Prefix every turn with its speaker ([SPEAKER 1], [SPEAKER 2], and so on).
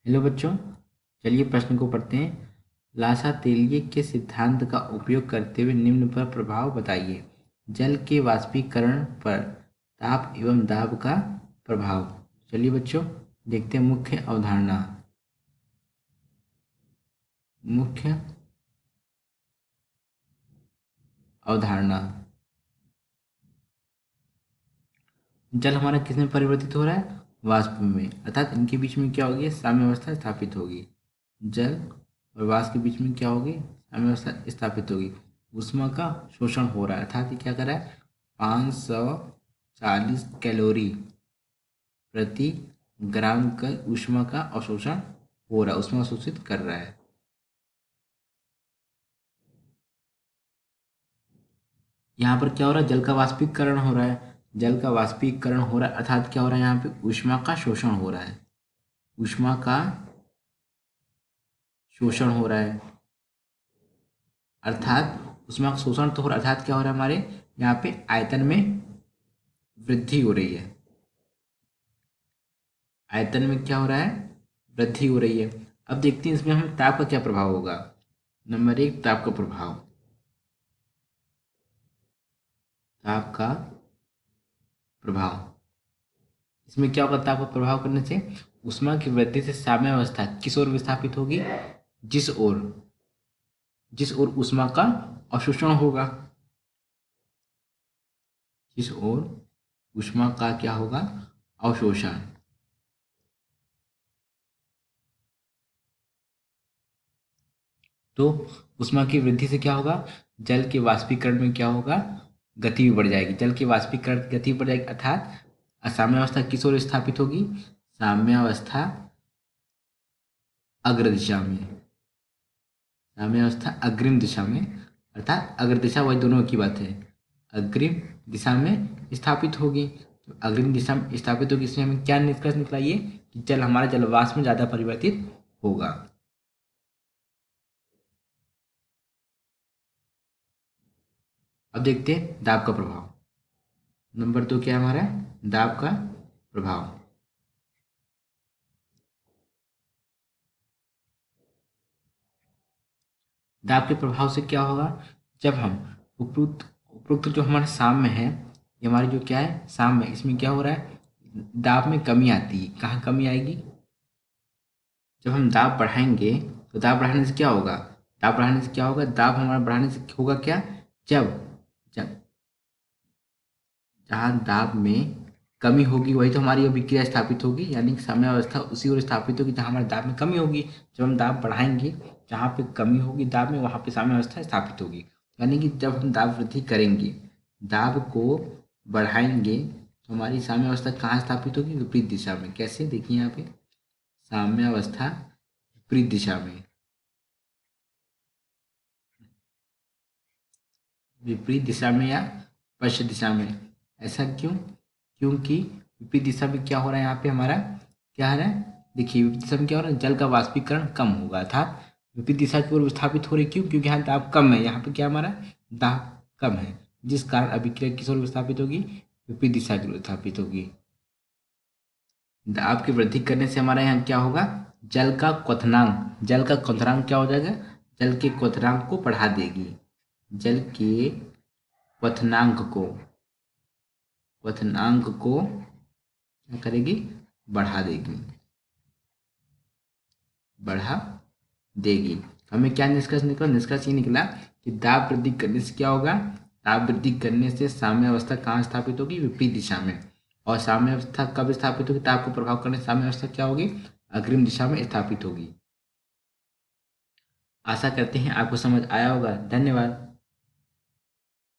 [SPEAKER 1] Hello बच्चों, चलिए प्रश्न को पढ़ते हैं। लासा तेलिए के सिद्धांत का उपयोग करते हुए निम्न पर प्रभाव बताइए। जल के वाष्पीकरण पर ताप एवं दाब का प्रभाव। चलिए बच्चों, देखते हैं मुख्य अवधारणा। मुख्य अवधारणा। जल हमारा किस में परिवर्तित हो रहा है? वाष्प में, अर्थात इनके बीच में क्या होगी? साम्य अवस्था स्थापित होगी। जल और वाष्प के बीच में क्या होगी? साम्य अवस्था स्थापित होगी। ऊष्मा का शोषण हो रहा है, अर्थात ये क्या कर रहा है? 540 कैलोरी प्रति ग्राम का ऊष्मा का अवशोषण हो रहा है, ऊष्मा अवशोषित कर रहा है। यहाँ पर क्या हो रहा है? जल का वाष्पीकरण हो रहा है। जल का वाष्पीकरण हो रहा है, अर्थात क्या हो रहा है? यहाँ पे ऊष्मा का शोषण हो रहा है। ऊष्मा का शोषण हो रहा है, अर्थात ऊष्मा का शोषण तो हो रहा है, अर्थात क्या हो रहा है? हमारे यहाँ पे आयतन में वृद्धि हो रही है। आयतन में क्या हो रहा है? वृद्धि हो रही है। अब देखते हैं इसमें हमें ताप का क्या प्रभाव होगा। नंबर एक, ताप का प्रभाव। ताप का प्रभाव, इसमें क्या होगा? ताप का प्रभाव करने से ऊष्मा की वृद्धि से साम्य अवस्था किस ओर विस्थापित होगी? जिस ओर जिस ओर ऊष्मा का अवशोषण होगा, जिस ओर ऊष्मा का क्या होगा? अवशोषण। तो ऊष्मा की वृद्धि से क्या होगा? जल के वाष्पीकरण में क्या होगा? गति भी बढ़ जाएगी। जल के वाष्पीकरण की गति बढ़ जाएगी, अर्थात साम्यावस्था किस ओर स्थापित होगी? साम्यावस्था अग्र दिशा में। साम्यावस्था अग्रिम दिशा में, अर्थात अग्र दिशा वही दोनों की बात है। अग्रिम दिशा में स्थापित होगी। तो अग्रिम दिशा में स्थापित होगी, इसमें हमें क्या निष्कर्ष निकला? ये कि जल हमारा जलवाष्प में ज़्यादा परिवर्तित होगा। अब देखते हैं दाब का प्रभाव। नंबर 2 क्या है हमारा? दाब का प्रभाव। दाब के प्रभाव से क्या होगा? जब हम उपरोक्त उपरोक्त जो हमारा साम्य है, ये हमारी जो क्या है? साम्य, इसमें क्या हो रहा है? दाब में कमी आती है। कहाँ कमी आएगी? जब हम दाब बढ़ाएंगे तो दाब बढ़ाने से क्या होगा? दाब बढ़ाने से क्या होगा? दाब हमारा बढ़ाने से होगा क्या? जब जब जहाँ दाब में कमी होगी वही तो हमारी अभिक्रिया स्थापित होगी, यानी कि समय अवस्था उसी ओर स्थापित होगी जहाँ हमारे दाब में कमी होगी। जब हम दाब बढ़ाएंगे, जहाँ पे कमी होगी दाब में, वहाँ पे साम्य अवस्था स्थापित होगी। यानी कि जब हम दाब वृद्धि करेंगे, दाब को बढ़ाएंगे, तो हमारी साम्य अवस्था कहाँ स्थापित होगी? विपरीत दिशा में। कैसे? देखिए यहाँ पे साम्य अवस्था विपरीत दिशा में। विपरीत दिशा में या पश्चिम दिशा में। ऐसा क्यों? क्योंकि विपरीत दिशा में क्या हो रहा है? यहाँ पे हमारा क्या हो रहा है? देखिए विपरीत दिशा में क्या हो रहा है? जल का वाष्पीकरण कम होगा, अर्थात विपरीत दिशा की ओर विस्थापित हो रही। क्यों? क्योंकि यहाँ दाब कम है। यहाँ पे क्या हमारा? दाब कम है, जिस कारण अभिक्रिया किस ओर विस्थापित होगी? विपरीत दिशा की ओर विस्थापित होगी। दाब की वृद्धि करने से हमारा यहाँ क्या होगा? जल का क्वथनांक क्या हो जाएगा? जल के क्वथनांक को बढ़ा देगी। जल के क्वथनांक को क्या करेगी? बढ़ा देगी। बढ़ा देगी। हमें क्या निष्कर्ष निकला? निष्कर्ष ये निकला कि दाब वृद्धि करने से क्या होगा? दाब वृद्धि करने से साम्य अवस्था कहाँ स्थापित होगी? विपरीत दिशा में। और साम्य अवस्था कब स्थापित होगी? ताप को प्रभाव करने से साम्य अवस्था क्या होगी? अग्रिम दिशा में स्थापित होगी। आशा करते हैं आपको समझ आया होगा। धन्यवाद।